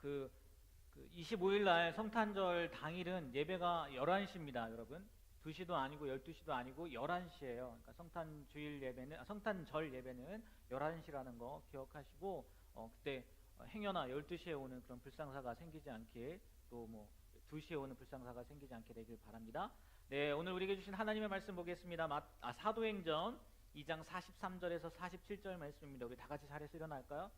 그 25일 날 성탄절 당일은 예배가 11시입니다, 여러분. 2시도 아니고 12시도 아니고 11시예요. 그러니까 성탄절 예배는 11시라는 거 기억하시고, 그때 행여나 12시에 오는 그런 불상사가 생기지 않게, 또 뭐 2시에 오는 불상사가 생기지 않게 되길 바랍니다. 네, 오늘 우리에게 주신 하나님의 말씀 보겠습니다. 사도행전 2장 43절에서 47절 말씀입니다. 우리 다 같이 자리에서 일어날까요?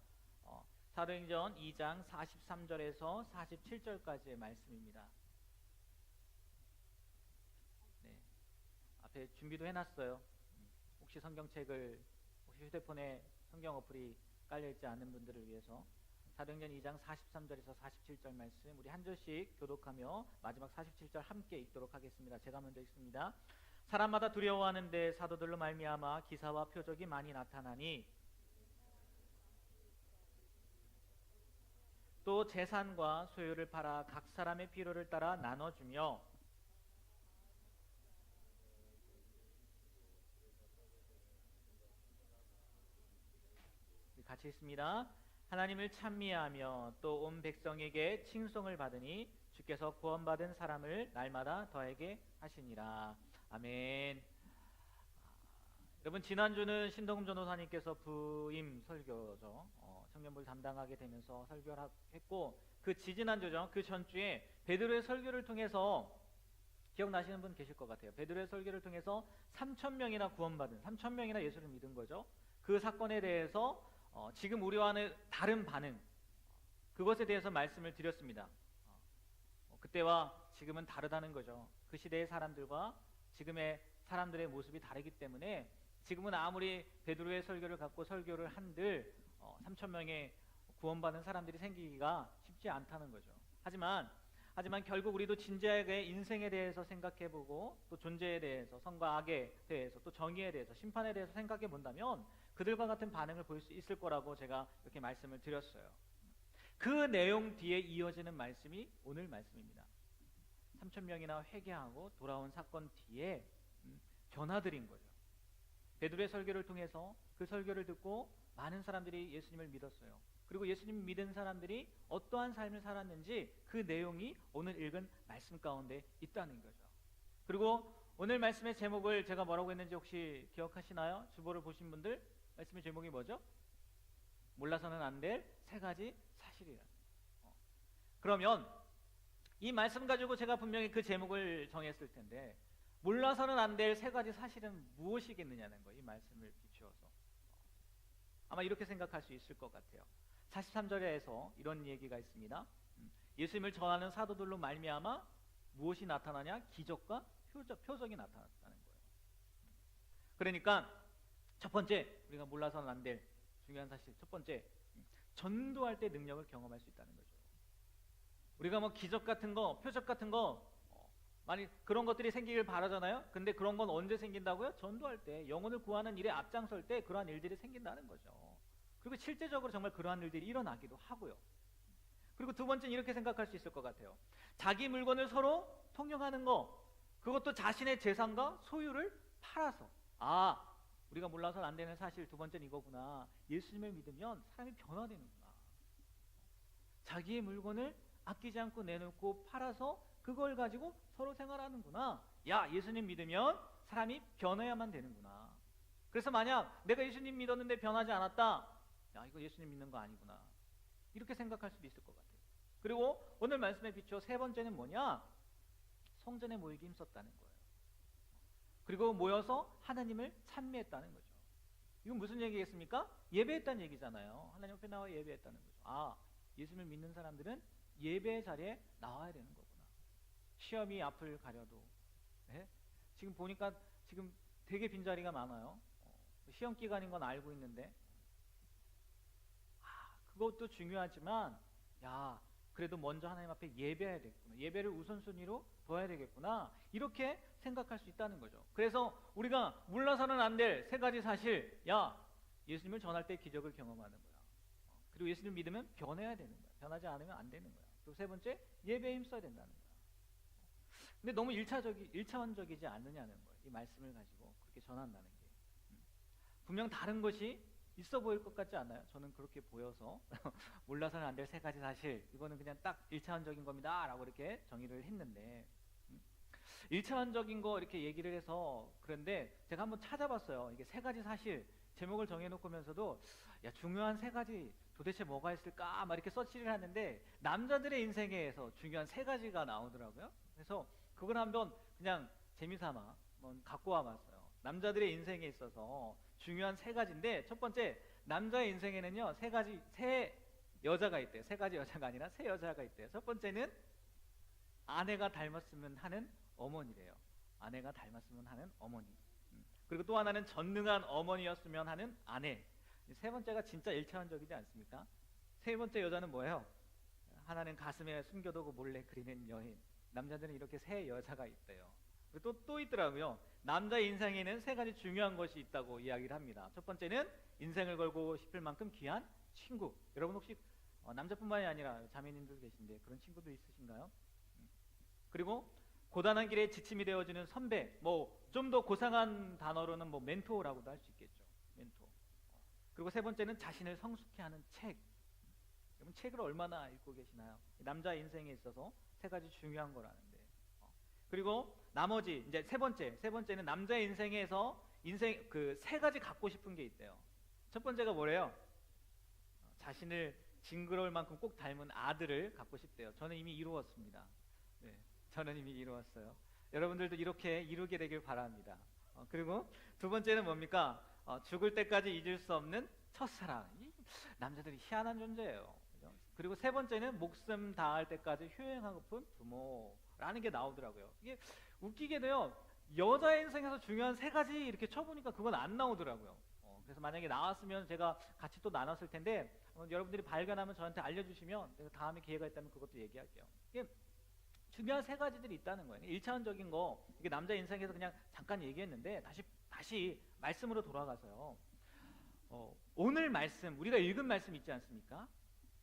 사도행전 2장 43절에서 47절까지의 말씀입니다. 네, 앞에 준비도 해놨어요. 혹시 성경책을, 혹시 휴대폰에 성경 어플이 깔려있지 않은 분들을 위해서 사도행전 2장 43절에서 47절 말씀, 우리 한 절씩 교독하며 마지막 47절 함께 읽도록 하겠습니다. 제가 먼저 읽습니다. 사람마다 두려워하는데 사도들로 말미암아 기사와 표적이 많이 나타나니 또 재산과 소유를 팔아 각 사람의 필요를 따라 나눠주며 같이 있습니다. 하나님을 찬미하며 또 온 백성에게 칭송을 받으니 주께서 구원받은 사람을 날마다 더하게 하시니라. 아멘. 여러분, 지난주는 신동금 전도사님께서 부임 설교죠. 청년부를 담당하게 되면서 설교를 했고, 그 지지난주죠. 그 전주에 베드로의 설교를 통해서, 기억나시는 분 계실 것 같아요. 베드로의 설교를 통해서 3,000명이나 구원받은, 3,000명이나 예수를 믿은 거죠. 그 사건에 대해서 지금 우리와는 다른 반응, 그것에 대해서 말씀을 드렸습니다. 그때와 지금은 다르다는 거죠. 그 시대의 사람들과 지금의 사람들의 모습이 다르기 때문에 지금은 아무리 베드로의 설교를 갖고 설교를 한들 3,000명의 구원받은 사람들이 생기기가 쉽지 않다는 거죠. 하지만 결국 우리도 진지하게 인생에 대해서 생각해보고, 또 존재에 대해서, 선과 악에 대해서, 또 정의에 대해서, 심판에 대해서 생각해 본다면 그들과 같은 반응을 보일 수 있을 거라고 제가 이렇게 말씀을 드렸어요. 그 내용 뒤에 이어지는 말씀이 오늘 말씀입니다. 3,000명이나 회개하고 돌아온 사건 뒤에 변화들인 거죠. 베드로의 설교를 통해서 그 설교를 듣고 많은 사람들이 예수님을 믿었어요. 그리고 예수님 믿은 사람들이 어떠한 삶을 살았는지 그 내용이 오늘 읽은 말씀 가운데 있다는 거죠. 그리고 오늘 말씀의 제목을 제가 뭐라고 했는지 혹시 기억하시나요? 주보를 보신 분들, 말씀의 제목이 뭐죠? 몰라서는 안 될 세 가지 사실이라. 그러면 이 말씀 가지고 제가 분명히 그 제목을 정했을 텐데, 몰라서는 안 될 세 가지 사실은 무엇이겠느냐는 거예요. 이 말씀을 비추어서 아마 이렇게 생각할 수 있을 것 같아요. 43절에서 이런 얘기가 있습니다. 예수님을 전하는 사도들로 말미암아 무엇이 나타나냐? 기적과 표적이 나타났다는 거예요. 그러니까 첫 번째, 우리가 몰라서는 안 될 중요한 사실, 첫 번째, 전도할 때 능력을 경험할 수 있다는 거죠. 우리가 뭐 기적 같은 거, 표적 같은 거 많이 그런 것들이 생기길 바라잖아요. 근데 그런 건 언제 생긴다고요? 전도할 때, 영혼을 구하는 일에 앞장설 때 그러한 일들이 생긴다는 거죠. 그리고 실제적으로 정말 그러한 일들이 일어나기도 하고요. 그리고 두 번째는 이렇게 생각할 수 있을 것 같아요. 자기 물건을 서로 통용하는 거, 그것도 자신의 재산과 소유를 팔아서, 우리가 몰라서는 안 되는 사실 두 번째는 이거구나. 예수님을 믿으면 사람이 변화되는구나. 자기의 물건을 아끼지 않고 내놓고 팔아서 그걸 가지고 서로 생활하는구나. 야, 예수님 믿으면 사람이 변해야만 되는구나. 그래서 만약 내가 예수님 믿었는데 변하지 않았다, 야, 이거 예수님 믿는 거 아니구나, 이렇게 생각할 수도 있을 것 같아요. 그리고 오늘 말씀에 비추어 세 번째는 뭐냐? 성전에 모이기 힘썼다는 거예요. 그리고 모여서 하나님을 찬미했다는 거죠. 이건 무슨 얘기겠습니까? 예배했다는 얘기잖아요. 하나님 앞에 나와 예배했다는 거죠. 예수님을 믿는 사람들은 예배 자리에 나와야 되는 거구나. 시험이 앞을 가려도. 네? 지금 보니까 지금 되게 빈자리가 많아요. 시험 기간인 건 알고 있는데, 그것도 중요하지만, 그래도 먼저 하나님 앞에 예배해야 되겠구나, 예배를 우선순위로 둬야 되겠구나, 이렇게 생각할 수 있다는 거죠. 그래서 우리가 몰라서는 안 될 세 가지 사실, 예수님을 전할 때 기적을 경험하는 거야. 그리고 예수님을 믿으면 변해야 되는 거야. 변하지 않으면 안 되는 거야. 또 세 번째, 예배에 힘써야 된다는 거야. 근데 너무 일차원적이지 않느냐는 거예요. 이 말씀을 가지고 그렇게 전한다는 게. 분명 다른 것이 있어 보일 것 같지 않나요? 저는 그렇게 보여서 몰라서는 안 될 세 가지 사실, 이거는 그냥 딱 1차원적인 겁니다 라고 이렇게 정의를 했는데, 1차원적인 거 이렇게 얘기를 해서 그런데 제가 한번 찾아봤어요. 이게 세 가지 사실 제목을 정해놓고면서도 야, 중요한 세 가지 도대체 뭐가 있을까 막 이렇게 서치를 하는데 남자들의 인생에서 중요한 세 가지가 나오더라고요. 그래서 그걸 한번 그냥 재미삼아 한번 갖고 와봤어요. 남자들의 인생에 있어서 중요한 세 가지인데, 첫 번째, 남자의 인생에는요 세 여자가 있대요. 세 가지 여자가 아니라 세 여자가 있대요. 첫 번째는 아내가 닮았으면 하는 어머니래요. 아내가 닮았으면 하는 어머니. 그리고 또 하나는 전능한 어머니였으면 하는 아내. 세 번째가 진짜 일차원적이지 않습니까? 세 번째 여자는 뭐예요? 하나는 가슴에 숨겨두고 몰래 그리는 여인. 남자들은 이렇게 세 여자가 있대요. 그리고 또 있더라고요. 남자의 인생에는 세 가지 중요한 것이 있다고 이야기를 합니다. 첫 번째는 인생을 걸고 싶을 만큼 귀한 친구. 여러분 혹시 남자뿐만이 아니라 자매님들 계신데 그런 친구도 있으신가요? 그리고 고단한 길에 지침이 되어주는 선배, 뭐 좀 더 고상한 단어로는 뭐 멘토라고도 할 수 있겠죠. 멘토. 그리고 세 번째는 자신을 성숙케 하는 책. 여러분 책을 얼마나 읽고 계시나요? 남자 인생에 있어서 세 가지 중요한 거라는데. 그리고 나머지 이제 세 번째는 남자 인생에서 인생 그 세 가지 갖고 싶은 게 있대요. 첫 번째가 뭐래요? 자신을 징그러울 만큼 꼭 닮은 아들을 갖고 싶대요. 저는 이미 이루었습니다. 네, 저는 이미 이루었어요. 여러분들도 이렇게 이루게 되길 바랍니다. 그리고 두 번째는 뭡니까? 죽을 때까지 잊을 수 없는 첫사랑. 남자들이 희한한 존재예요. 그죠? 그리고 세 번째는 목숨 다할 때까지 효행하고픈 부모라는 게 나오더라고요. 이게 웃기게도요, 여자 인생에서 중요한 세 가지 이렇게 쳐보니까 그건 안 나오더라고요. 그래서 만약에 나왔으면 제가 같이 또 나눴을 텐데, 여러분들이 발견하면 저한테 알려주시면 제가 다음에 기회가 있다면 그것도 얘기할게요. 이게 중요한 세 가지들이 있다는 거예요. 1차원적인 거, 이게 남자 인생에서 그냥 잠깐 얘기했는데 다시 말씀으로 돌아가서요. 오늘 말씀, 우리가 읽은 말씀 있지 않습니까?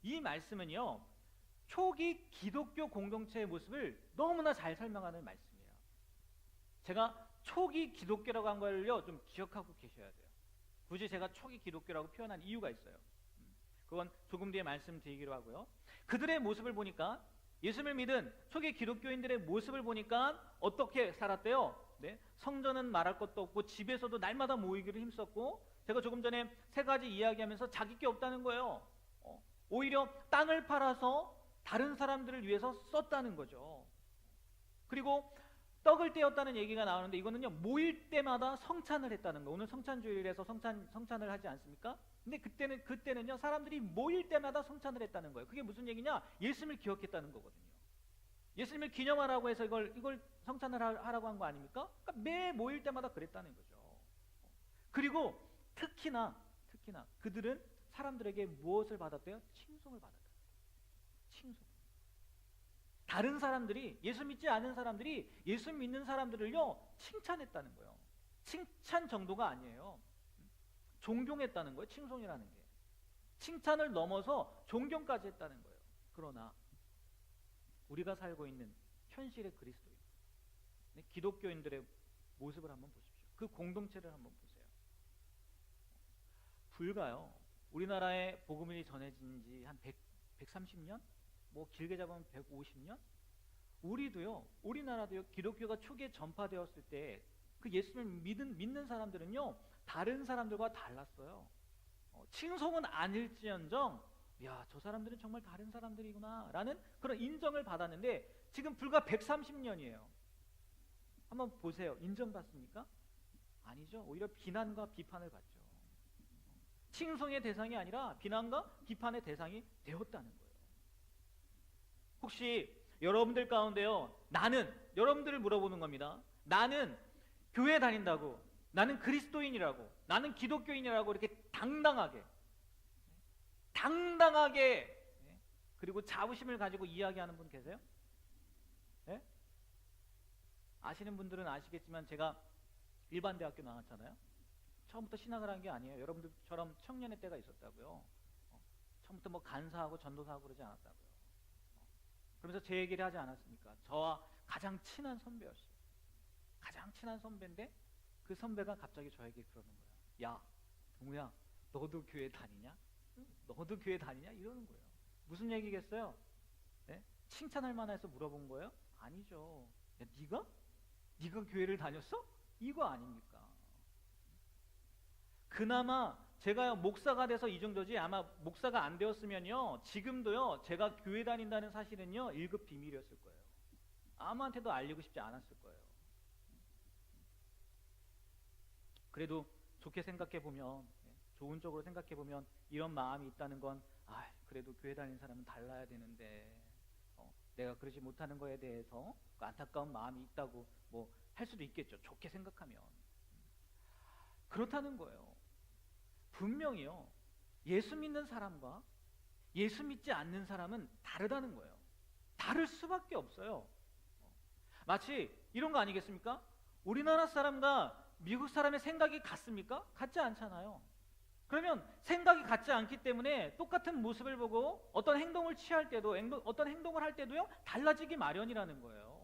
이 말씀은요, 초기 기독교 공동체의 모습을 너무나 잘 설명하는 말씀이에요. 제가 초기 기독교라고 한 걸요 좀 기억하고 계셔야 돼요. 굳이 제가 초기 기독교라고 표현한 이유가 있어요. 그건 조금 뒤에 말씀드리기로 하고요. 그들의 모습을 보니까, 예수를 믿은 초기 기독교인들의 모습을 보니까 어떻게 살았대요? 네? 성전은 말할 것도 없고 집에서도 날마다 모이기를 힘썼고, 제가 조금 전에 세 가지 이야기하면서 자기 게 없다는 거예요. 오히려 땅을 팔아서 다른 사람들을 위해서 썼다는 거죠. 그리고 떡을 떼었다는 얘기가 나오는데, 이거는요 모일 때마다 성찬을 했다는 거. 오늘 성찬주일에서 성찬을 하지 않습니까? 근데 그때는요 사람들이 모일 때마다 성찬을 했다는 거예요. 그게 무슨 얘기냐? 예수님을 기억했다는 거거든요. 예수님을 기념하라고 해서 이걸 성찬을 하라고 한 거 아닙니까? 그러니까 매 모일 때마다 그랬다는 거죠. 그리고 특히나 그들은 사람들에게 무엇을 받았대요? 칭송을 받았다. 칭송. 다른 사람들이, 예수 믿지 않은 사람들이 예수 믿는 사람들을요 칭찬했다는 거예요. 칭찬 정도가 아니에요. 존경했다는 거예요. 칭송이라는 게 칭찬을 넘어서 존경까지 했다는 거예요. 그러나 우리가 살고 있는 현실의 그리스도인, 기독교인들의 모습을 한번 보십시오. 그 공동체를 한번 보세요. 불가요, 우리나라에 복음이 전해진 지 한 130년? 뭐 길게 잡으면 150년? 우리나라도요 기독교가 초기에 전파되었을 때 그 예수님을 믿는 사람들은요 다른 사람들과 달랐어요. 칭송은 아닐지언정, 야, 저 사람들은 정말 다른 사람들이구나 라는 그런 인정을 받았는데, 지금 불과 130년이에요. 한번 보세요. 인정받습니까? 아니죠. 오히려 비난과 비판을 받죠. 칭송의 대상이 아니라 비난과 비판의 대상이 되었다는 거예요. 혹시 여러분들 가운데요, 여러분들을 물어보는 겁니다. 나는 교회 다닌다고, 나는 그리스도인이라고, 나는 기독교인이라고 이렇게 당당하게 그리고 자부심을 가지고 이야기하는 분 계세요? 네? 아시는 분들은 아시겠지만 제가 일반 대학교 나왔잖아요. 처음부터 신학을 한 게 아니에요. 여러분들처럼 청년의 때가 있었다고요. 처음부터 뭐 간사하고 전도사하고 그러지 않았다고요. 그러면서 제 얘기를 하지 않았습니까? 저와 가장 친한 선배였어요. 가장 친한 선배인데 그 선배가 갑자기 저에게 그러는 거예요. 야, 동우야, 너도 교회 다니냐? 응? 너도 교회 다니냐? 이러는 거예요. 무슨 얘기겠어요? 네? 칭찬할 만해서 물어본 거예요? 아니죠. 야, 네가 교회를 다녔어? 이거 아닙니까? 그나마 제가 목사가 돼서 이 정도지, 아마 목사가 안 되었으면요 지금도요 제가 교회 다닌다는 사실은요 1급 비밀이었을 거예요. 아무한테도 알리고 싶지 않았을 거예요. 그래도 좋게 생각해 보면, 좋은 쪽으로 생각해 보면 이런 마음이 있다는 건, 그래도 교회 다니는 사람은 달라야 되는데 내가 그러지 못하는 거에 대해서 그 안타까운 마음이 있다고 뭐 할 수도 있겠죠. 좋게 생각하면. 그렇다는 거예요. 분명히요 예수 믿는 사람과 예수 믿지 않는 사람은 다르다는 거예요. 다를 수밖에 없어요. 마치 이런 거 아니겠습니까? 우리나라 사람과 미국 사람의 생각이 같습니까? 같지 않잖아요. 그러면 생각이 같지 않기 때문에 똑같은 모습을 보고 어떤 행동을 취할 때도, 어떤 행동을 할 때도요 달라지기 마련이라는 거예요.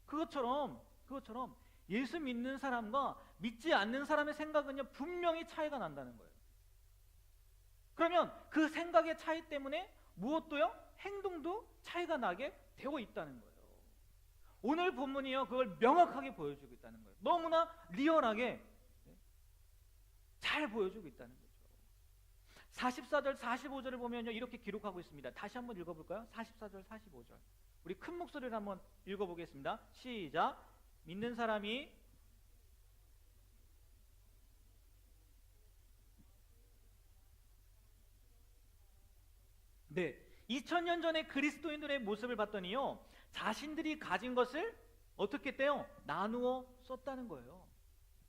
그것처럼 예수 믿는 사람과 믿지 않는 사람의 생각은요 분명히 차이가 난다는 거예요. 그러면 그 생각의 차이 때문에 무엇도요 행동도 차이가 나게 되어 있다는 거예요. 오늘 본문이요 그걸 명확하게 보여주고 있다는 거예요. 너무나 리얼하게 잘 보여주고 있다는 거죠. 44절 45절을 보면요 이렇게 기록하고 있습니다. 다시 한번 읽어볼까요? 44절 45절 우리 큰 목소리를 한번 읽어보겠습니다. 시작. 믿는 사람이 네 2000년 전에 그리스도인들의 모습을 봤더니요 자신들이 가진 것을 어떻게 했대요? 나누어 썼다는 거예요.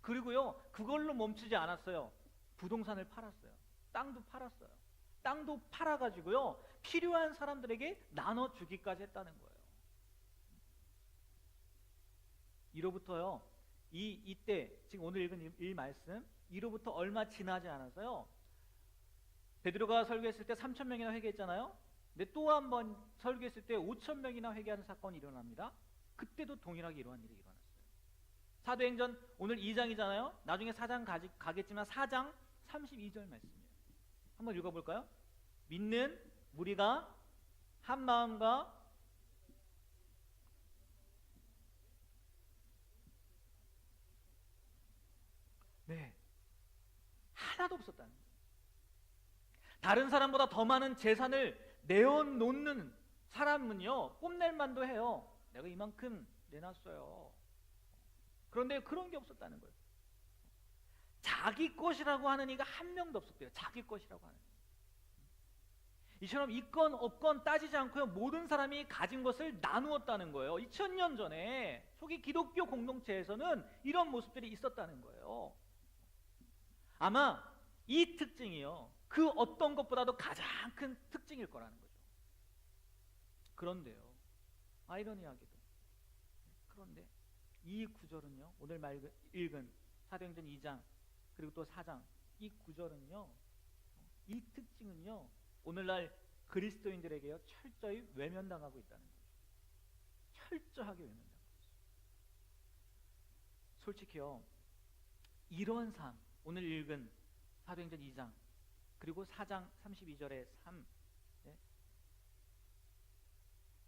그리고요 그걸로 멈추지 않았어요. 부동산을 팔았어요. 땅도 팔았어요. 땅도 팔아가지고요 필요한 사람들에게 나눠주기까지 했다는 거예요. 이로부터요 이때 지금 오늘 읽은 이 말씀 이로부터 얼마 지나지 않아서요 베드로가 설교했을 때 3,000명이나 회개했잖아요. 근데 또 한 번 설교했을 때 5,000명이나 회개하는 사건이 일어납니다. 그때도 동일하게 이러한 일이 일어났어요. 사도행전 오늘 2장이잖아요. 나중에 4장 가겠지만 4장 32절 말씀이에요. 한번 읽어볼까요? 믿는 무리가 한 마음과 네 하나도 없었다는 거예요. 다른 사람보다 더 많은 재산을 내어놓는 사람은요 뽐낼 만도 해요. 내가 이만큼 내놨어요. 그런데 그런 게 없었다는 거예요. 자기 것이라고 하는 이가 한 명도 없었대요. 자기 것이라고 하는 이처럼 있건 없건 따지지 않고요 모든 사람이 가진 것을 나누었다는 거예요. 2000년 전에 초기 기독교 공동체에서는 이런 모습들이 있었다는 거예요. 아마 이 특징이요 그 어떤 것보다도 가장 큰 특징일 거라는 거죠. 그런데요 아이러니하게도 그런데 이 구절은요 오늘 읽은 사도행전 2장 그리고 또 4장 이 구절은요 이 특징은요 오늘날 그리스도인들에게요 철저히 외면당하고 있다는 거죠. 철저하게 외면당하고 있어요. 솔직히요 이러한 삶 오늘 읽은 사도행전 2장 그리고 4장 32절의 삶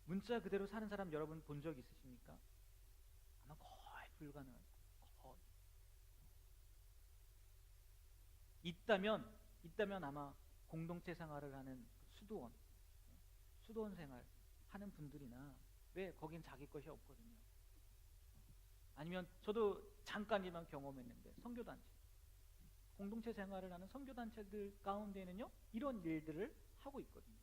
문자 그대로 사는 사람 여러분 본 적 있으십니까? 아마 거의 불가능할 거예요. 있다면 아마 공동체 생활을 하는 수도원 생활 하는 분들이나 왜 거긴 자기 것이 없거든요. 아니면 저도 잠깐이만 경험했는데 선교단체 공동체 생활을 하는 선교단체들 가운데는요 이런 일들을 하고 있거든요.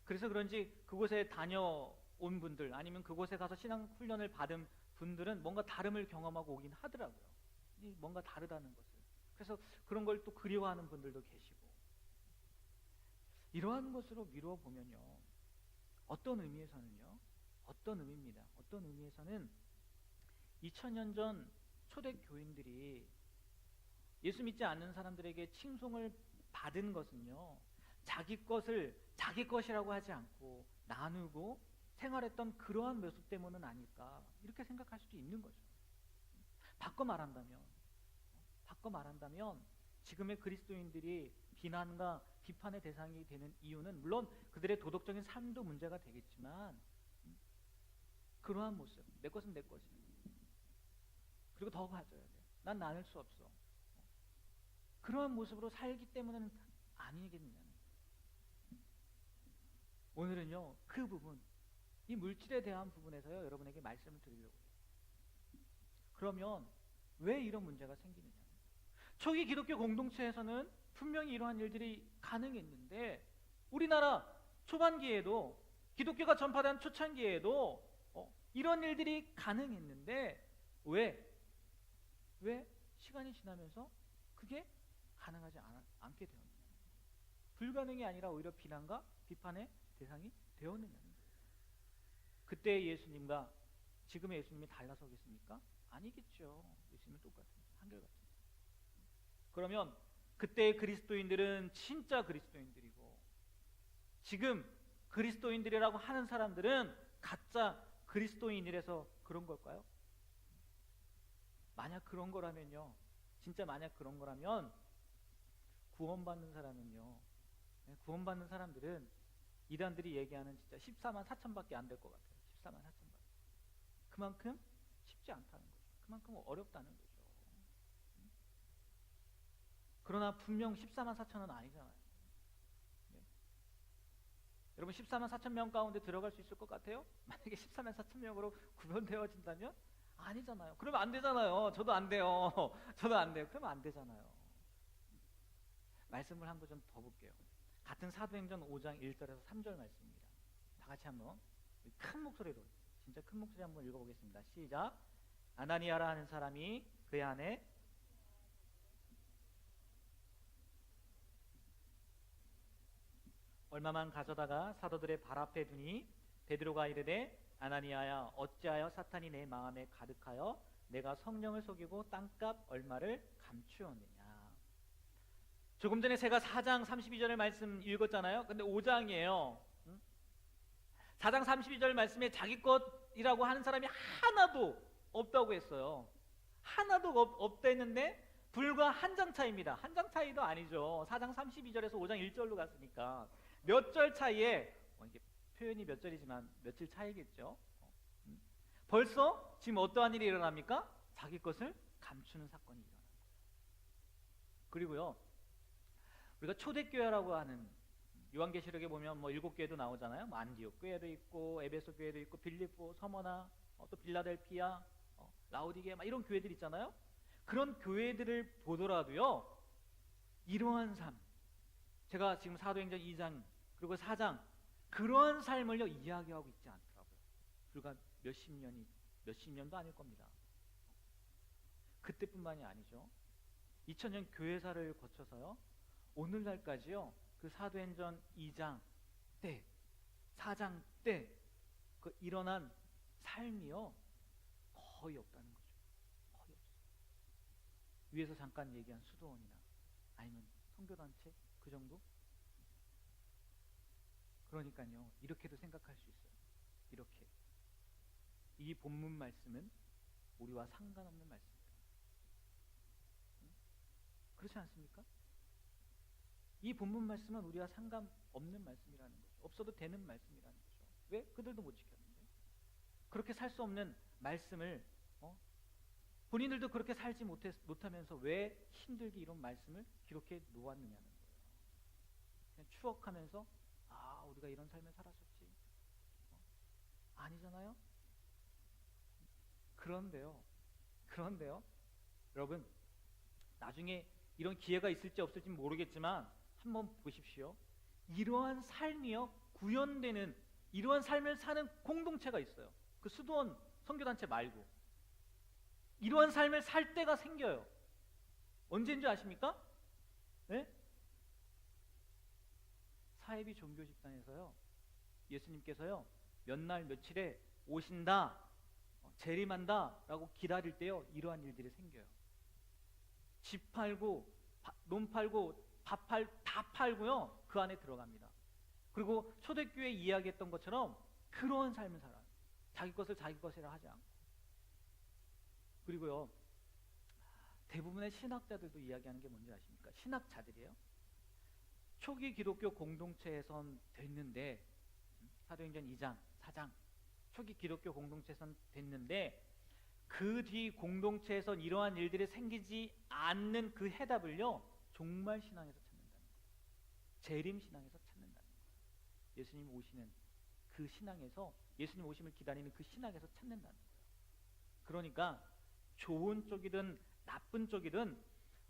그래서 그런지 그곳에 다녀온 분들 아니면 그곳에 가서 신앙 훈련을 받은 분들은 뭔가 다름을 경험하고 오긴 하더라고요. 뭔가 다르다는 것을. 그래서 그런 걸 또 그리워하는 분들도 계시고 이러한 것으로 미루어 보면요 어떤 의미에서는요 어떤 의미에서는 2000년 전 초대교인들이 예수 믿지 않는 사람들에게 칭송을 받은 것은요 자기 것을 자기 것이라고 하지 않고 나누고 생활했던 그러한 모습 때문은 아닐까 이렇게 생각할 수도 있는 거죠. 바꿔 바꿔 말한다면 지금의 그리스도인들이 비난과 비판의 대상이 되는 이유는 물론 그들의 도덕적인 삶도 문제가 되겠지만 그러한 모습, 내 것은 내 것이, 그리고 더 가져야 돼, 난 나눌 수 없어, 그러한 모습으로 살기 때문에는 아니겠느냐. 오늘은요 그 부분, 이 물질에 대한 부분에서요 여러분에게 말씀을 드리려고 해요. 그러면 왜 이런 문제가 생기느냐. 초기 기독교 공동체에서는 분명히 이러한 일들이 가능했는데 우리나라 초반기에도 기독교가 전파된 초창기에도 이런 일들이 가능했는데 왜 시간이 지나면서 그게 가능하지 않게 되었느냐. 불가능이 아니라 오히려 비난과 비판의 대상이 되었느냐는 거예요. 그때의 예수님과 지금의 예수님이 달라서겠습니까? 아니겠죠. 예수님은 똑같은 한결같은. 그러면 그때의 그리스도인들은 진짜 그리스도인들이고 지금 그리스도인들이라고 하는 사람들은 가짜 그리스도인이라서 그런 걸까요? 만약 그런 거라면요, 진짜 만약 그런 거라면 구원받는 사람은요, 구원받는 사람들은 이단들이 얘기하는 진짜 14만 4천밖에 안 될 것 같아요. 14만 4천밖에. 그만큼 쉽지 않다는 거죠. 그만큼 어렵다는 거죠. 그러나 분명 14만 4천은 아니잖아요. 네. 여러분 14만 4천 명 가운데 들어갈 수 있을 것 같아요? 만약에 14만 4천 명으로 구별되어진다면? 아니잖아요. 그러면 안 되잖아요. 저도 안 돼요. 저도 안 돼요. 그러면 안 되잖아요. 말씀을 한 번 좀 더 볼게요. 같은 사도행전 5장 1절에서 3절 말씀입니다. 다 같이 한번 큰 목소리로, 진짜 큰 목소리 한번 읽어보겠습니다. 시작. 아나니아라 하는 사람이 그의 안에 얼마만 가져다가 사도들의 발 앞에 두니 베드로가 이르되 아나니아야 어찌하여 사탄이 내 마음에 가득하여 내가 성령을 속이고 땅값 얼마를 감추었느냐. 조금 전에 제가 4장 32절의 말씀 읽었잖아요. 근데 5장이에요. 4장 32절 말씀에 자기 것이라고 하는 사람이 하나도 없다고 했어요. 하나도 없다 했는데 불과 한 장 차이입니다. 한 장 차이도 아니죠. 4장 32절에서 5장 1절로 갔으니까 몇 절 차이에, 이게 표현이 몇 절이지만 며칠 차이겠죠. 벌써 지금 어떠한 일이 일어납니까? 자기 것을 감추는 사건이 일어납니다. 그리고요, 우리가 초대교회라고 하는 요한계시록에 보면 뭐 7교회도 나오잖아요. 뭐 안디옥 교회도 있고 에베소 교회도 있고 빌립보, 서머나, 또 빌라델피아, 라오디게 막 이런 교회들 있잖아요. 그런 교회들을 보더라도요, 이러한 삶, 제가 지금 사도행전 2장 그리고 4장 그러한 삶을요 이야기하고 있지 않더라고요. 불과 몇십 년도 아닐 겁니다. 그때뿐만이 아니죠. 2000년 교회사를 거쳐서요 오늘날까지요 그 사도행전 2장 때 4장 때 그 일어난 삶이요 거의 없다는 거죠. 거의 없어요. 위에서 잠깐 얘기한 수도원이나 아니면 선교단체 그 정도? 그러니까요 이렇게도 생각할 수 있어요. 이렇게 이 본문 말씀은 우리와 상관없는 말씀이다. 그렇지 않습니까? 이 본문 말씀은 우리와 상관없는 말씀이라는 거죠. 없어도 되는 말씀이라는 거죠. 왜? 그들도 못 지켰는데. 그렇게 살 수 없는 말씀을 본인들도 그렇게 살지 못하면서 왜 힘들게 이런 말씀을 기록해 놓았느냐는 거예요. 그냥 추억하면서 우리가 이런 삶을 살았었지. 아니잖아요. 그런데요 여러분, 나중에 이런 기회가 있을지 없을지 모르겠지만 한번 보십시오. 이러한 삶이요 구현되는 이러한 삶을 사는 공동체가 있어요. 그 수도원 선교단체 말고 이러한 삶을 살 때가 생겨요. 언제인지 아십니까? 네? 사이비 종교 집단에서요 예수님께서요 몇 날 며칠에 오신다, 재림한다 라고 기다릴 때요 이러한 일들이 생겨요. 집 팔고 논 팔고 다 팔고요 그 안에 들어갑니다. 그리고 초대교회 이야기했던 것처럼 그러한 삶을 살아요. 자기 것을 자기 것이라 하지 않고. 그리고요 대부분의 신학자들도 이야기하는 게 뭔지 아십니까? 신학자들이에요. 초기 기독교 공동체에선 됐는데, 사도행전 2장, 4장, 초기 기독교 공동체에선 됐는데 그 뒤 공동체에선 이러한 일들이 생기지 않는 그 해답을요, 종말 신앙에서 찾는다는 거예요. 재림 신앙에서 찾는다는 거예요. 예수님 오시는 그 신앙에서, 예수님 오심을 기다리는 그 신앙에서 찾는다는 거예요. 그러니까 좋은 쪽이든 나쁜 쪽이든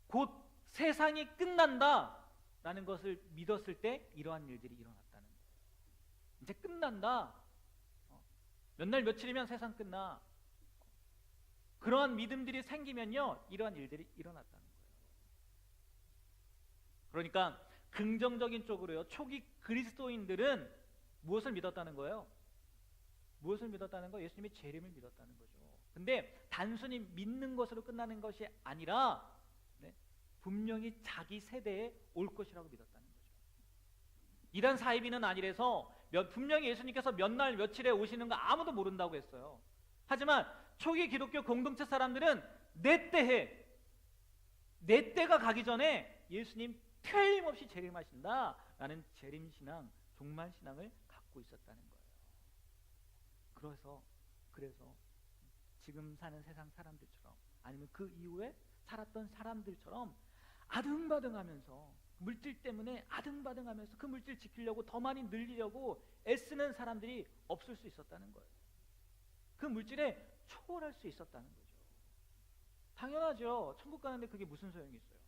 곧 세상이 끝난다 라는 것을 믿었을 때 이러한 일들이 일어났다는 거예요. 이제 끝난다, 몇 날 며칠이면 세상 끝나, 그러한 믿음들이 생기면요, 이러한 일들이 일어났다는 거예요. 그러니까 긍정적인 쪽으로요, 초기 그리스도인들은 무엇을 믿었다는 거예요? 무엇을 믿었다는 거예요? 예수님의 재림을 믿었다는 거죠. 근데 단순히 믿는 것으로 끝나는 것이 아니라, 네, 분명히 자기 세대에 올 것이라고 믿었다는 거죠. 이단 사이비는 아니래서 분명히 예수님께서 몇 날 며칠에 오시는 거 아무도 모른다고 했어요. 하지만 초기 기독교 공동체 사람들은 내 때가 가기 전에 예수님 틀림없이 재림하신다 라는 재림신앙, 종말신앙을 갖고 있었다는 거예요. 그래서 지금 사는 세상 사람들처럼, 아니면 그 이후에 살았던 사람들처럼 아등바등하면서, 물질 때문에 아등바등하면서 그 물질 지키려고 더 많이 늘리려고 애쓰는 사람들이 없을 수 있었다는 거예요. 그 물질에 초월할 수 있었다는 거죠. 당연하죠. 천국 가는데 그게 무슨 소용이 있어요?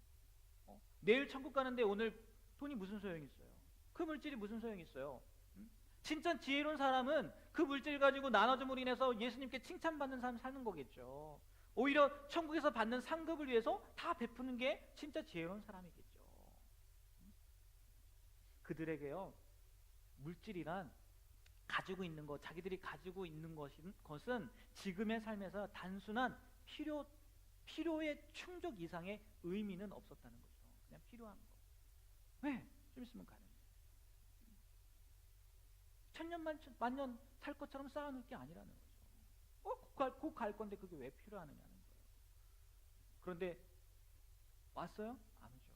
내일 천국 가는데 오늘 돈이 무슨 소용이 있어요? 그 물질이 무슨 소용이 있어요? 진짜 지혜로운 사람은 그 물질 가지고 나눠줌으로 인해서 예수님께 칭찬받는 사람 사는 거겠죠. 오히려 천국에서 받는 상급을 위해서 다 베푸는 게 진짜 지혜로운 사람이겠죠. 그들에게요, 물질이란 가지고 있는 것, 자기들이 가지고 있는 것은 지금의 삶에서 단순한 필요의 충족 이상의 의미는 없었다는 거죠. 그냥 필요한 거. 왜? 좀 있으면 가는 거예요. 천년 만년 살 것처럼 쌓아놓을 게 아니라는 거죠. 곧 갈 건데 그게 왜 필요하느냐는 거예요. 그런데 왔어요? 안 오죠.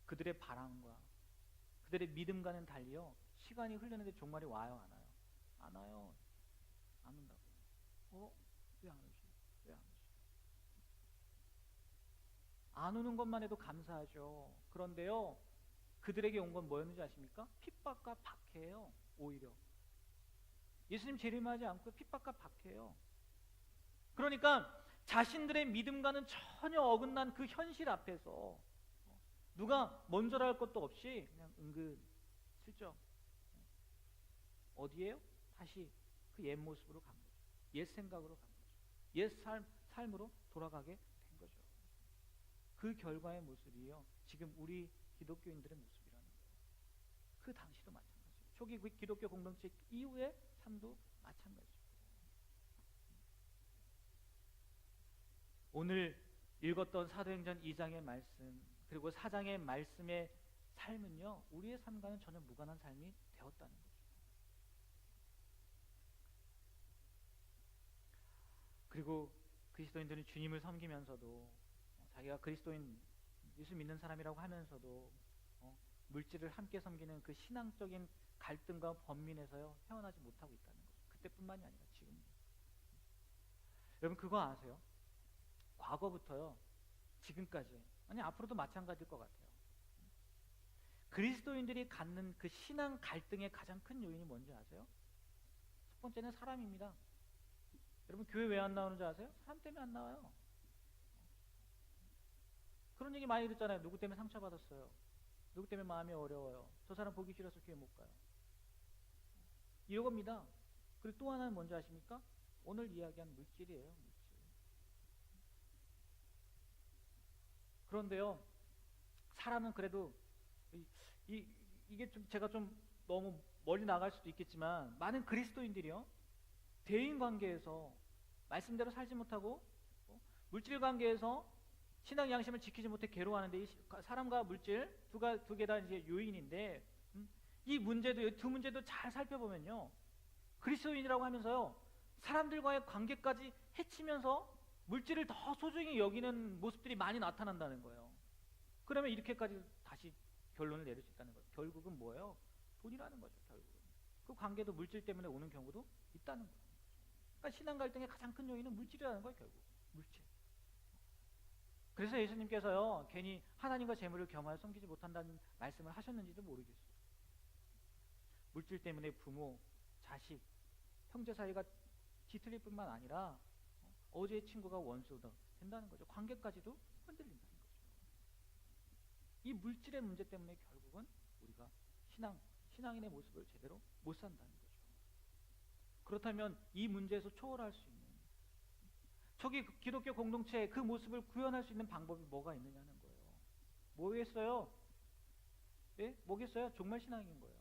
그들의 바람과 그들의 믿음과는 달리요, 시간이 흘렀는데 종말이 와요, 안 와요? 안 와요. 안 온다고요. 왜 안 오지? 왜 안 오지? 안 오는 것만 해도 감사하죠. 그런데요, 그들에게 온 건 뭐였는지 아십니까? 핍박과 박해예요. 오히려 예수님 재림하지 않고 핍박과 박해예요. 그러니까 자신들의 믿음과는 전혀 어긋난 그 현실 앞에서 누가 먼저라 할 것도 없이 그냥 은근 슬쩍, 어디에요? 다시 그 옛 모습으로 간 거죠. 옛 생각으로 간 거죠. 옛 삶으로 돌아가게 된 거죠. 그 결과의 모습이요, 지금 우리 기독교인들의 모습이라는 거예요. 그 당시도 마찬가지예요. 초기 기독교 공동체 이후의 삶도 마찬가지죠. 오늘 읽었던 사도행전 2장의 말씀, 그리고 4장의 말씀의 삶은요, 우리의 삶과는 전혀 무관한 삶이 되었다는 거죠. 그리고 그리스도인들은 주님을 섬기면서도, 자기가 그리스도인, 예수 믿는 사람이라고 하면서도 물질을 함께 섬기는 그 신앙적인 갈등과 번민에서요, 헤어나지 못하고 있다는 거죠. 그때뿐만이 아니라 지금. 여러분 그거 아세요? 과거부터요, 지금까지, 아니 앞으로도 마찬가지일 것 같아요. 그리스도인들이 갖는 그 신앙 갈등의 가장 큰 요인이 뭔지 아세요? 첫 번째는 사람입니다. 여러분 교회 왜 안 나오는 줄 아세요? 사람 때문에 안 나와요. 그런 얘기 많이 듣잖아요. 누구 때문에 상처받았어요. 누구 때문에 마음이 어려워요. 저 사람 보기 싫어서 교회 못 가요. 이러겁니다. 그리고 또 하나는 뭔지 아십니까? 오늘 이야기한 물질이에요. 물질. 그런데요, 사람은 그래도 이게 좀 제가 좀 너무 멀리 나갈 수도 있겠지만, 많은 그리스도인들이요, 대인 관계에서 말씀대로 살지 못하고 물질 관계에서 신앙 양심을 지키지 못해 괴로워하는데, 이 사람과 물질 두 개 다 이제 요인인데, 이 문제도, 두 문제도 잘 살펴보면요, 그리스도인이라고 하면서요, 사람들과의 관계까지 해치면서 물질을 더 소중히 여기는 모습들이 많이 나타난다는 거예요. 그러면 이렇게까지 다시 결론을 내릴 수 있다는 거예요. 결국은 뭐예요? 돈이라는 거죠. 결국은 그 관계도 물질 때문에 오는 경우도 있다는 거예요. 그러니까 신앙 갈등의 가장 큰 요인은 물질이라는 거예요. 결국 물질. 그래서 예수님께서요, 괜히 하나님과 재물을 겸하여 섬기지 못한다는 말씀을 하셨는지도 모르겠어요. 물질 때문에 부모, 자식, 형제 사이가 뒤틀릴 뿐만 아니라 어제의 친구가 원수가 된다는 거죠. 관계까지도 흔들린다는 거죠. 이 물질의 문제 때문에 결국은 우리가 신앙인의 모습을 제대로 못 산다는 거죠. 그렇다면 이 문제에서 초월할 수 있는, 저기 기독교 공동체의 그 모습을 구현할 수 있는 방법이 뭐가 있느냐는 거예요. 뭐겠어요? 네? 뭐겠어요? 종말 신앙인 거예요.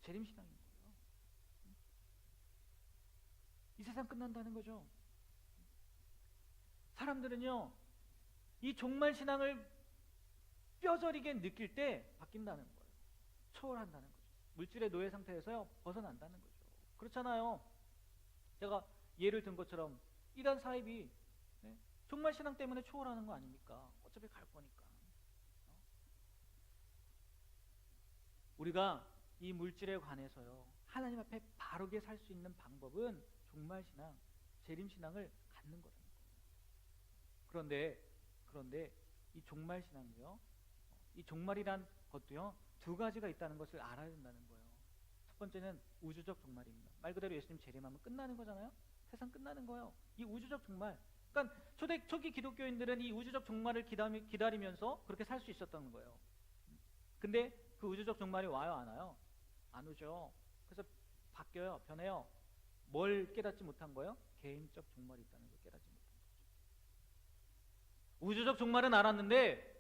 재림 신앙인 거예요. 이 세상 끝난다는 거죠. 사람들은요, 이 종말 신앙을 뼈저리게 느낄 때 바뀐다는 거예요. 초월한다는 거죠. 물질의 노예 상태에서요, 벗어난다는 거죠. 그렇잖아요. 제가 예를 든 것처럼 이단 사입이 종말 신앙 때문에 초월하는 거 아닙니까? 어차피 갈 거니까. 우리가 이 물질에 관해서요, 하나님 앞에 바르게 살 수 있는 방법은 종말 신앙, 재림 신앙을 갖는 거라는 거예요. 그런데 이 종말 신앙이요, 이 종말이란 것도요, 두 가지가 있다는 것을 알아야 된다는 거예요. 첫 번째는 우주적 종말입니다. 말 그대로 예수님 재림하면 끝나는 거잖아요. 세상 끝나는 거예요. 이 우주적 종말. 그러니까 초기 기독교인들은 이 우주적 종말을 기다리면서 그렇게 살 수 있었던 거예요. 근데 그 우주적 종말이 와요, 안 와요? 안 오죠. 그래서 바뀌어요, 변해요. 뭘 깨닫지 못한 거예요? 개인적 종말이 있다는 걸 깨닫지 못한 거죠. 우주적 종말은 알았는데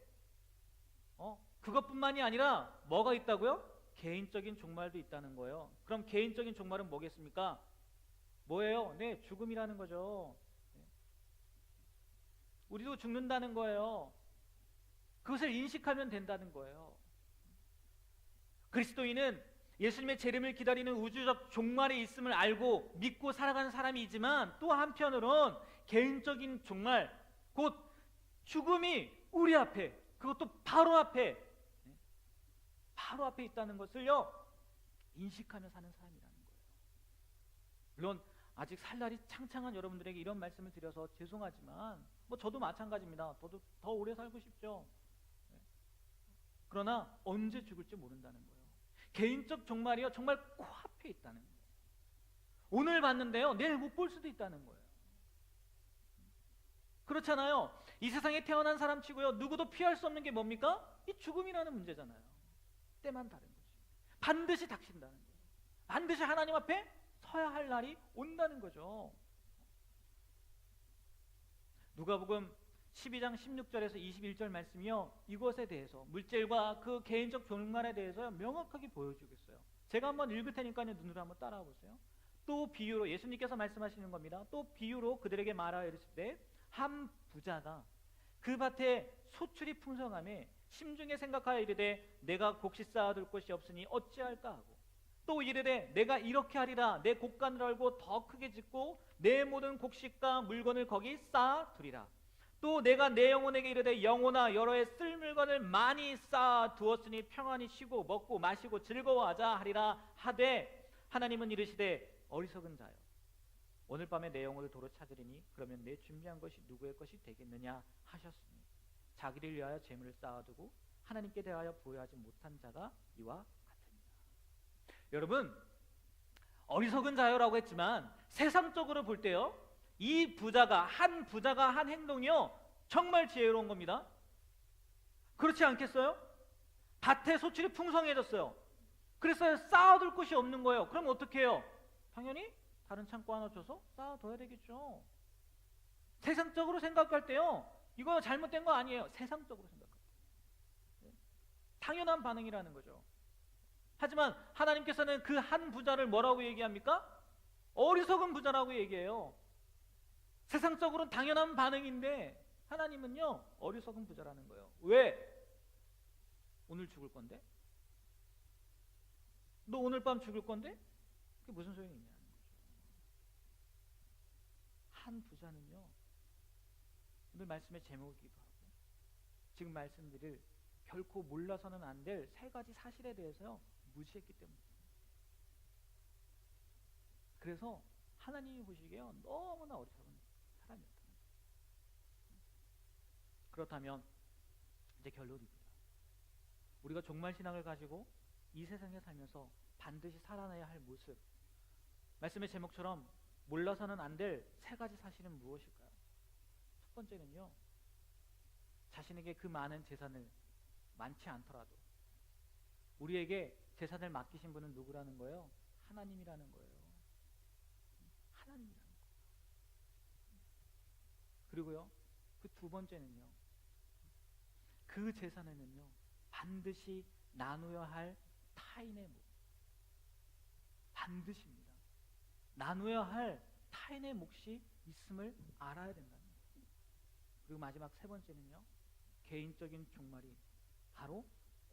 그것뿐만이 아니라 뭐가 있다고요? 개인적인 종말도 있다는 거예요. 그럼 개인적인 종말은 뭐겠습니까? 뭐예요? 네, 죽음이라는 거죠. 우리도 죽는다는 거예요. 그것을 인식하면 된다는 거예요. 그리스도인은 예수님의 재림을 기다리는 우주적 종말이 있음을 알고 믿고 살아가는 사람이지만, 또 한편으론 개인적인 종말, 곧 죽음이 우리 앞에, 그것도 바로 앞에 있다는 것을요, 인식하며 사는 사람이라는 거예요. 물론 아직 살 날이 창창한 여러분들에게 이런 말씀을 드려서 죄송하지만, 저도 마찬가지입니다. 저도 더 오래 살고 싶죠. 그러나 언제 죽을지 모른다는 거예요. 개인적 종말이요, 정말 코앞에 있다는 거예요. 오늘 봤는데요, 내일 못 볼 수도 있다는 거예요. 그렇잖아요. 이 세상에 태어난 사람 치고요, 누구도 피할 수 없는 게 뭡니까? 이 죽음이라는 문제잖아요. 때만 다른 거지. 반드시 닥친다는 거예요. 반드시 하나님 앞에 서야 할 날이 온다는 거죠. 누가복음 12장 16절에서 21절 말씀이요, 이것에 대해서, 물질과 그 개인적 종말에 대해서 명확하게 보여주고 있어요. 제가 한번 읽을 테니까요, 눈으로 한번 따라와 보세요. 또 비유로, 예수님께서 말씀하시는 겁니다. 또 비유로 그들에게 말하여 이르시되, 한 부자가 그 밭에 소출이 풍성함에 심중에 생각하여 이르되, 내가 곡식 쌓아둘 곳이 없으니 어찌할까 하고, 또 이르되, 내가 이렇게 하리라, 내 곡간을 얼고 더 크게 짓고 내 모든 곡식과 물건을 거기 쌓아두리라. 또 내가 내 영혼에게 이르되, 영혼아, 여러 해 쓸 물건을 많이 쌓아두었으니 평안히 쉬고 먹고 마시고 즐거워하자 하리라 하되, 하나님은 이르시되, 어리석은 자여, 오늘 밤에 내 영혼을 도로 찾으리니 그러면 내 준비한 것이 누구의 것이 되겠느냐 하셨으니, 자기를 위하여 재물을 쌓아두고 하나님께 대하여 부여하지 못한 자가 이와 같으니라. 여러분, 어리석은 자여라고 했지만 세상적으로 볼 때요, 이 한 부자가 한 행동이요, 정말 지혜로운 겁니다. 그렇지 않겠어요? 밭에 소출이 풍성해졌어요. 그래서 쌓아둘 곳이 없는 거예요. 그럼 어떻게 해요? 당연히 다른 창고 하나 줘서 쌓아둬야 되겠죠. 세상적으로 생각할 때요, 이거 잘못된 거 아니에요. 세상적으로 생각할 때 당연한 반응이라는 거죠. 하지만 하나님께서는 그 한 부자를 뭐라고 얘기합니까? 어리석은 부자라고 얘기해요. 세상적으로는 당연한 반응인데 하나님은요, 어리석은 부자라는 거예요. 왜? 오늘 죽을 건데? 너 오늘 밤 죽을 건데? 그게 무슨 소용이 있냐는 거죠. 한 부자는요, 오늘 말씀의 제목이기도 하고 지금 말씀드릴 결코 몰라서는 안 될 세 가지 사실에 대해서요 무시했기 때문입니다. 그래서 하나님이 보시기에요 너무나 어리석은 사람이었다. 그렇다면 이제 결론입니다. 우리가 종말 신앙을 가지고 이 세상에 살면서 반드시 살아내야 할 모습, 말씀의 제목처럼 몰라서는 안 될 세 가지 사실은 무엇일까요? 첫 번째는요, 자신에게 그 많은 재산을 많지 않더라도 우리에게 재산을 맡기신 분은 누구라는 거예요? 하나님이라는 거예요. 하나님이라는 거예요. 그리고요, 그 두 번째는요, 그 재산에는요 반드시 나누어야 할 타인의 목, 반드시입니다. 나누어야 할 타인의 몫이 있음을 알아야 된다는 거예요. 그리고 마지막 세 번째는요, 개인적인 종말이 바로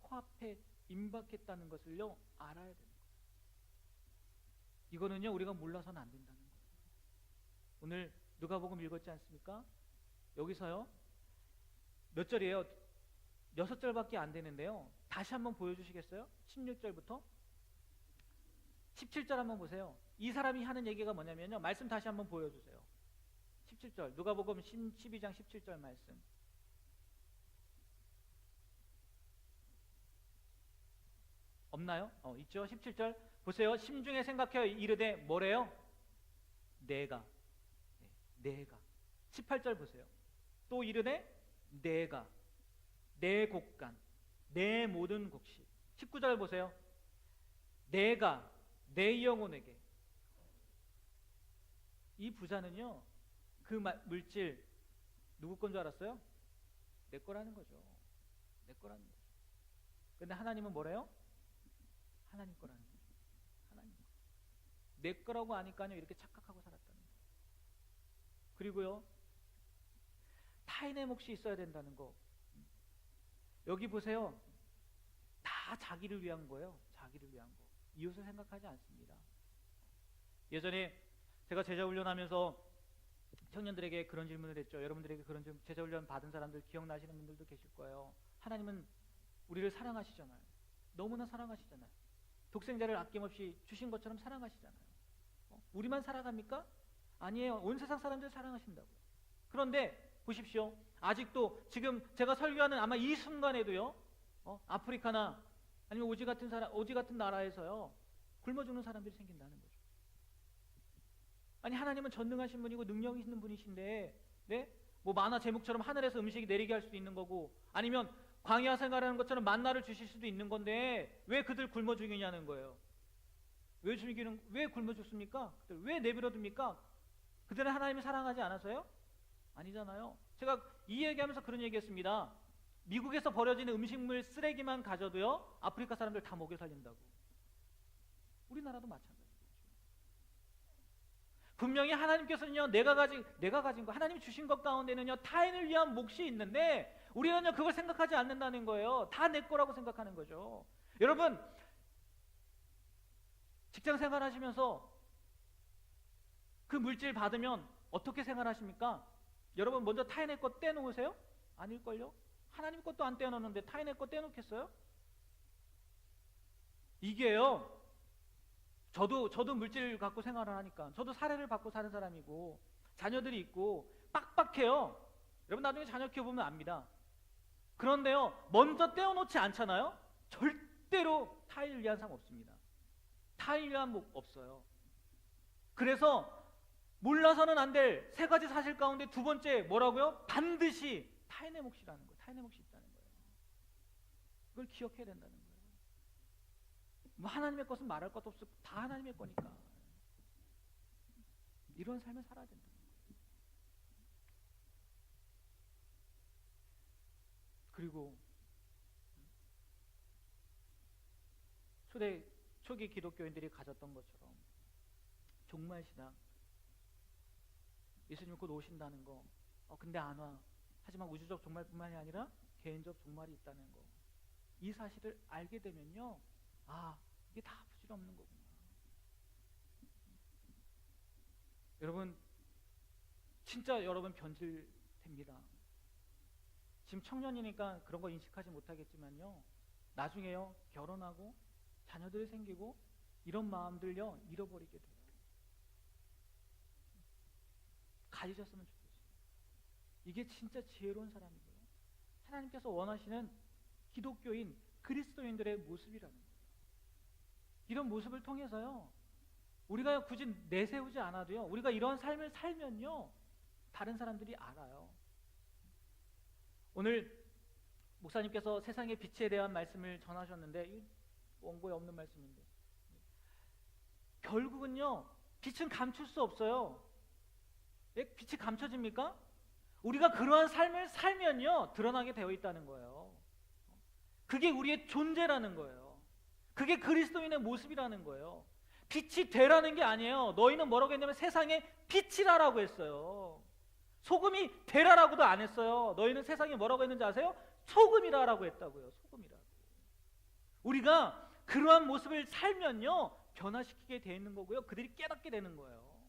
코앞에 임박했다는 것을요 알아야 되는 거예요. 이거는요 우리가 몰라서는 안 된다는 거예요. 오늘 누가복음 읽었지 않습니까? 여기서요 몇 절이에요? 6절밖에 안 되는데요, 다시 한번 보여주시겠어요? 16절부터 17절 한번 보세요. 이 사람이 하는 얘기가 뭐냐면요, 말씀 다시 한번 보여주세요. 17절 누가복음 12장 17절 말씀. 없나요? 있죠. 17절 보세요. 심중에 생각하여 이르되 뭐래요? 내가. 내가. 18절 보세요. 또 이르되 내가 내 곡간 내 모든 곡식. 19절 보세요. 내가 내 영혼에게. 이 부자는요 그 물질 누구 건 줄 알았어요? 내 거라는 거죠. 내 거라는 거죠. 근데 하나님은 뭐래요? 하나님 거라는 거죠. 하나님 거. 내 거라고 아니까요 이렇게 착각하고 살았다는 거예요. 그리고요 타인의 몫이 있어야 된다는 거. 여기 보세요. 다 자기를 위한 거예요. 자기를 위한 거. 이웃을 생각하지 않습니다. 예전에 제가 제자훈련하면서 청년들에게 그런 질문을 했죠. 여러분들에게 그런 제자훈련 받은 사람들 기억나시는 분들도 계실 거예요. 하나님은 우리를 사랑하시잖아요. 너무나 사랑하시잖아요. 독생자를 아낌없이 주신 것처럼 사랑하시잖아요. 우리만 사랑합니까? 아니에요. 온 세상 사람들 사랑하신다고요. 그런데 보십시오. 아직도 지금 제가 설교하는 아마 이 순간에도요, 아프리카나 아니면 오지 같은 나라에서요, 굶어 죽는 사람들이 생긴다는 거죠. 아니 하나님은 전능하신 분이고 능력 있는 분이신데, 네? 뭐 만화 제목처럼 하늘에서 음식이 내리게 할 수도 있는 거고, 아니면 광야 생활하는 것처럼 만나를 주실 수도 있는 건데 왜 그들 굶어 죽이냐는 거예요. 왜 굶어 죽습니까? 그들 왜 내버려둡니까? 그들은 하나님이 사랑하지 않아서요? 아니잖아요. 제가 이 얘기하면서 그런 얘기했습니다. 미국에서 버려지는 음식물 쓰레기만 가져도요 아프리카 사람들 다 먹여 살린다고. 우리나라도 마찬가지죠. 분명히 하나님께서는요 내가 가진 거, 하나님이 주신 것 가운데는요 타인을 위한 몫이 있는데 우리는요 그걸 생각하지 않는다는 거예요. 다 내 거라고 생각하는 거죠. 여러분 직장 생활하시면서 그 물질 받으면 어떻게 생활하십니까? 여러분 먼저 타인의 것 떼놓으세요? 아닐걸요? 하나님 것도 안 떼어놓는데 타인의 것 떼놓겠어요? 이게요, 저도 물질 갖고 생활을 하니까 저도 사례를 받고 사는 사람이고 자녀들이 있고 빡빡해요. 여러분 나중에 자녀 키워보면 압니다. 그런데요 먼저 떼어놓지 않잖아요. 절대로 타인을 위한 삶 없습니다. 타인을 위한 목 없어요. 그래서 몰라서는 안 될 세 가지 사실 가운데 두 번째 뭐라고요? 반드시 타인의 몫이라는 거예요. 타인의 몫이 있다는 거예요. 그걸 기억해야 된다는 거예요. 뭐 하나님의 것은 말할 것도 없어. 다 하나님의 거니까. 이런 삶을 살아야 된다는 거예요. 그리고 초기 기독교인들이 가졌던 것처럼 종말 신앙, 예수님 곧 오신다는 거, 근데 안 와. 하지만 우주적 종말뿐만이 아니라 개인적 종말이 있다는 거, 이 사실을 알게 되면요, 이게 다 부질없는 거구나. 여러분 진짜 여러분 변질됩니다. 됩니다. 지금 청년이니까 그런 거 인식하지 못하겠지만요, 나중에요 결혼하고 자녀들 생기고 이런 마음들요 잃어버리게 돼요. 가지셨으면 좋겠어요. 이게 진짜 지혜로운 사람이고요, 하나님께서 원하시는 기독교인 그리스도인들의 모습이라는 거예요. 이런 모습을 통해서요 우리가 굳이 내세우지 않아도요, 우리가 이런 삶을 살면요 다른 사람들이 알아요. 오늘 목사님께서 세상의 빛에 대한 말씀을 전하셨는데, 이 원고에 없는 말씀인데, 결국은요 빛은 감출 수 없어요. 예? 빛이 감춰집니까? 우리가 그러한 삶을 살면요 드러나게 되어 있다는 거예요. 그게 우리의 존재라는 거예요. 그게 그리스도인의 모습이라는 거예요. 빛이 되라는 게 아니에요. 너희는 뭐라고 했냐면 세상의 빛이라라고 했어요. 소금이 되라라고도 안 했어요. 너희는 세상에 뭐라고 했는지 아세요? 소금이라라고 했다고요. 소금이라고. 우리가 그러한 모습을 살면요 변화시키게 돼 있는 거고요, 그들이 깨닫게 되는 거예요.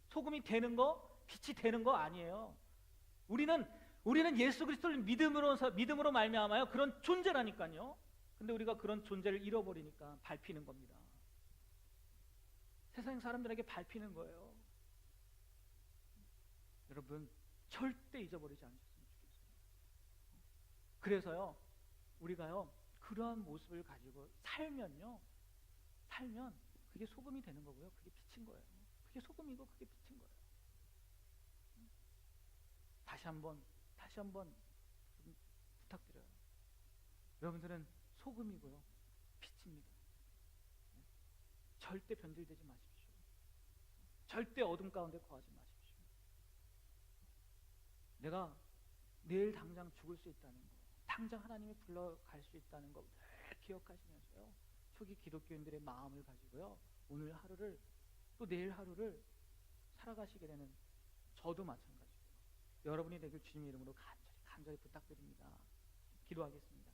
소금이 되는 거, 빛이 되는 거 아니에요. 우리는 예수 그리스도를 믿음으로 말미암아요 그런 존재라니까요. 근데 우리가 그런 존재를 잃어버리니까 밟히는 겁니다. 세상 사람들에게 밟히는 거예요. 여러분 절대 잊어버리지 않으셨으면 좋겠어요. 그래서요 우리가요 그러한 모습을 가지고 살면 그게 소금이 되는 거고요, 그게 빛인 거예요. 그게 소금이고 그게 빛인 거예요. 다시 한번 좀 부탁드려요. 여러분들은 소금이고요 빛입니다. 절대 변질되지 마십시오. 절대 어둠 가운데 거하지 마십시오. 내가 내일 당장 죽을 수 있다는 거, 당장 하나님이 불러갈 수 있다는 거 늘 기억하시면서요 초기 기독교인들의 마음을 가지고요 오늘 하루를 또 내일 하루를 살아가시게 되는 저도 마찬가지고요, 여러분이 되길 주님의 이름으로 간절히 부탁드립니다. 기도하겠습니다.